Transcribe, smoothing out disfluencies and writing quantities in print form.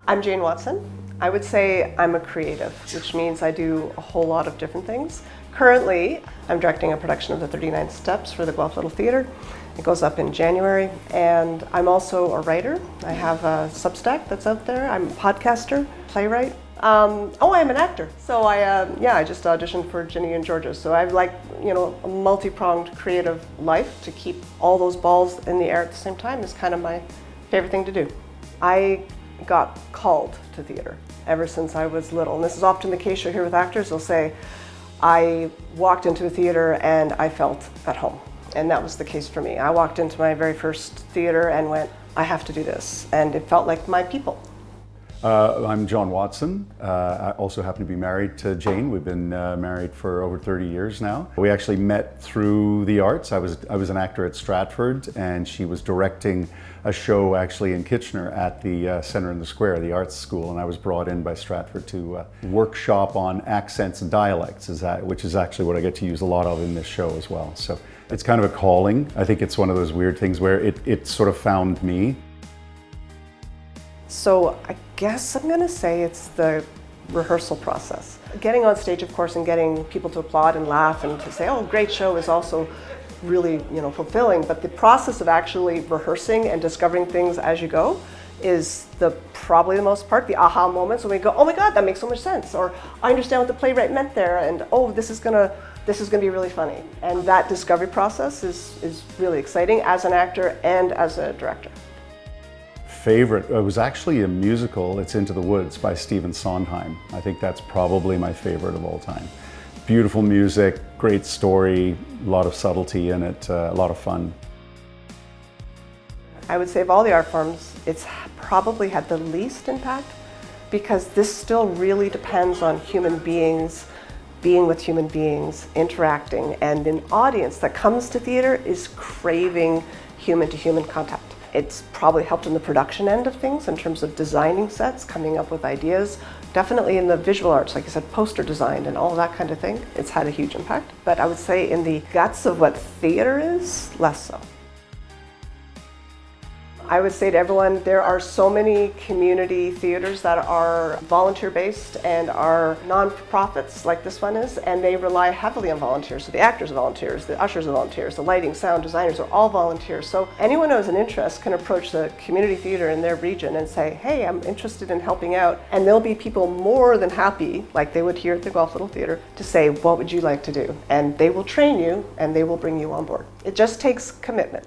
I'm Jane Watson. I would say I'm a creative, which means I do a whole lot of different things. Currently, I'm directing a production of the 39 Steps for the Guelph Little Theatre. It goes up in January, and I'm also a writer. I have a Substack that's out there. I'm a podcaster, playwright. I'm an actor. So I just auditioned for Ginny and Georgia. So I've a multi-pronged creative life. To keep all those balls in the air at the same time is kind of my favorite thing to do. I got called to theater ever since I was little. And this is often the case you'll hear with actors. They'll say, I walked into a theater and I felt at home. And that was the case for me. I walked into my very first theater and went, I have to do this. And it felt like my people. I'm John Watson. I also happen to be married to Jane. We've been married for over 30 years now. We actually met through the arts. I was an actor at Stratford, and she was directing a show actually in Kitchener at the Centre in the Square, the arts school, and I was brought in by Stratford to workshop on accents and dialects, which is actually what I get to use a lot of in this show as well. So it's kind of a calling. I think it's one of those weird things where it sort of found me. So I guess I'm going to say it's the rehearsal process. Getting on stage, of course, and getting people to applaud and laugh and to say, oh, great show is also really, fulfilling. But the process of actually rehearsing and discovering things as you go is probably the most part. The aha moments when we go, oh my God, that makes so much sense. Or I understand what the playwright meant there. And oh, this is gonna be really funny. And that discovery process is really exciting as an actor and as a director. Favorite, it was actually a musical, It's Into the Woods by Stephen Sondheim. I think that's probably my favorite of all time. Beautiful music, great story, a lot of subtlety in it, a lot of fun. I would say of all the art forms, it's probably had the least impact because this still really depends on human beings, being with human beings, interacting, and an audience that comes to theater is craving human-to-human contact. It's probably helped in the production end of things in terms of designing sets, coming up with ideas. Definitely in the visual arts, like I said, poster design and all that kind of thing. It's had a huge impact. But I would say in the guts of what theater is, less so. I would say to everyone, there are so many community theaters that are volunteer-based and are non-profits like this one is, and they rely heavily on volunteers. So the actors are volunteers, the ushers are volunteers, the lighting, sound designers are all volunteers. So anyone who has an interest can approach the community theater in their region and say, hey, I'm interested in helping out. And there'll be people more than happy, like they would here at the Guelph Little Theatre, to say, what would you like to do? And they will train you and they will bring you on board. It just takes commitment.